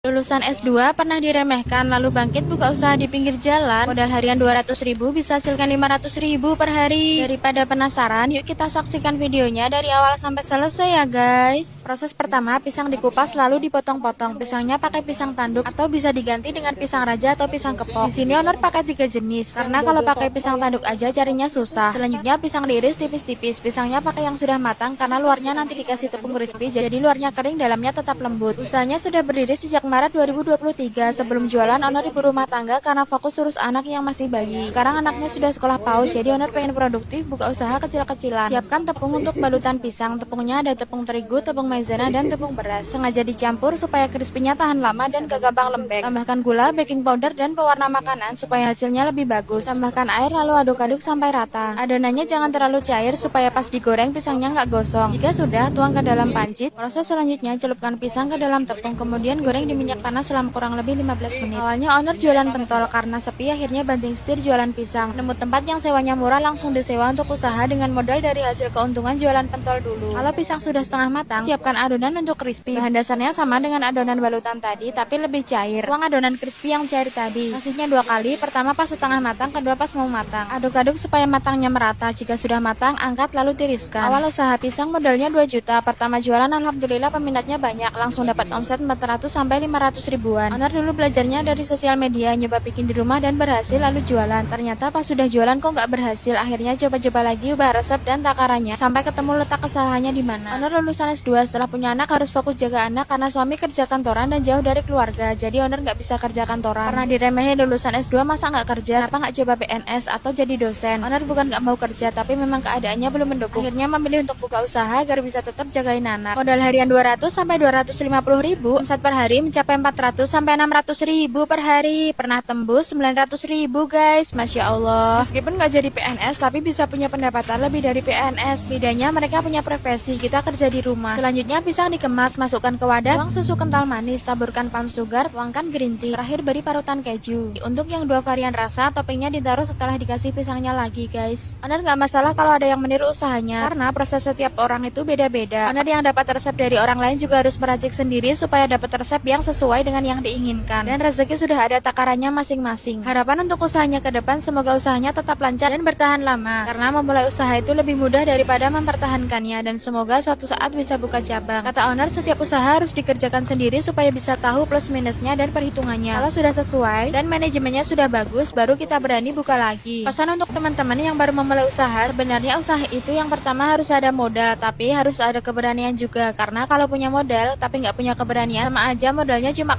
Lulusan S2 pernah diremehkan lalu bangkit buka usaha di pinggir jalan, modal harian 200.000 bisa hasilkan 500.000 per hari. Daripada penasaran, yuk kita saksikan videonya dari awal sampai selesai ya guys. Proses pertama, pisang dikupas lalu dipotong-potong. Pisangnya pakai pisang tanduk atau bisa diganti dengan pisang raja atau pisang kepok. Di sini owner pakai 3 jenis, karena kalau pakai pisang tanduk aja carinya susah. Selanjutnya pisang diiris tipis-tipis. Pisangnya pakai yang sudah matang karena luarnya nanti dikasih tepung crispy, jadi luarnya kering, dalamnya tetap lembut. Usahanya sudah berdiri sejak Maret 2023. Sebelum jualan, owner ibu rumah tangga karena fokus urus anak yang masih bayi. Sekarang anaknya sudah sekolah PAUD, jadi owner pengen produktif, buka usaha kecil-kecilan. Siapkan tepung untuk balutan pisang. Tepungnya ada tepung terigu, tepung maizena, dan tepung beras. Sengaja dicampur supaya crispy-nya tahan lama dan gak gampang lembek. Tambahkan gula, baking powder, dan pewarna makanan supaya hasilnya lebih bagus. Tambahkan air lalu aduk-aduk sampai rata. Adonannya jangan terlalu cair supaya pas digoreng pisangnya nggak gosong. Jika sudah, tuang ke dalam panci. Proses selanjutnya, celupkan pisang ke dalam tepung, kemudian goreng di minyak panas selama kurang lebih 15 menit. Awalnya owner jualan pentol, karena sepi akhirnya banting setir jualan pisang. Nemu tempat yang sewanya murah, langsung disewa untuk usaha dengan modal dari hasil keuntungan jualan pentol dulu. Kalau pisang sudah setengah matang, siapkan adonan untuk crispy. Bahan dasarnya sama dengan adonan balutan tadi, tapi lebih cair. Tuang adonan crispy yang cair tadi. Kasihnya 2 kali, pertama pas setengah matang, kedua pas mau matang. Aduk-aduk supaya matangnya merata. Jika sudah matang, angkat lalu tiriskan. Awal usaha pisang modalnya 2 juta. Pertama jualan alhamdulillah peminatnya banyak, langsung dapat omset 400 sampai 500 ribuan. Owner dulu belajarnya dari sosial media, nyoba bikin di rumah dan berhasil lalu jualan. Ternyata pas sudah jualan kok nggak berhasil, akhirnya coba-coba lagi ubah resep dan takarannya sampai ketemu letak kesalahannya di mana. Owner lulusan S2, setelah punya anak harus fokus jaga anak karena suami kerja kantoran dan jauh dari keluarga. Jadi owner nggak bisa kerja kantoran. Karena diremehin lulusan S2 masa nggak kerja, kenapa nggak coba PNS atau jadi dosen. Owner bukan nggak mau kerja, tapi memang keadaannya belum mendukung. Akhirnya memilih untuk buka usaha agar bisa tetap jagain anak. Modal harian 200 sampai 250 ribu, omset per hari mencapai 400 sampai 600 ribu per hari. Pernah tembus 900 ribu guys, Masya Allah. Meskipun nggak jadi PNS, tapi bisa punya pendapatan lebih dari PNS. Bedanya mereka punya profesi, kita kerja di rumah. Selanjutnya pisang dikemas, masukkan ke wadah, tuang susu kental manis, taburkan palm sugar, tuangkan green tea, terakhir beri parutan keju. Untuk yang 2 varian rasa, toppingnya ditaruh setelah dikasih pisangnya lagi guys. Owner nggak masalah kalau ada yang meniru usahanya, karena proses setiap orang itu beda-beda. Owner yang dapat resep dari orang lain juga harus meracik sendiri supaya dapat resep yang sesuai dengan yang diinginkan. Dan rezeki sudah ada takarannya masing-masing. Harapan untuk usahanya ke depan, semoga usahanya tetap lancar dan bertahan lama. Karena memulai usaha itu lebih mudah daripada mempertahankannya, dan semoga suatu saat bisa buka cabang. Kata owner, setiap usaha harus dikerjakan sendiri supaya bisa tahu plus minusnya dan perhitungannya. Kalau sudah sesuai dan manajemennya sudah bagus, baru kita berani buka lagi. Pesan untuk teman-teman yang baru memulai usaha, sebenarnya usaha itu yang pertama harus ada modal, tapi harus ada keberanian juga. Karena kalau punya modal tapi nggak punya keberanian, sama aja modalnya cuma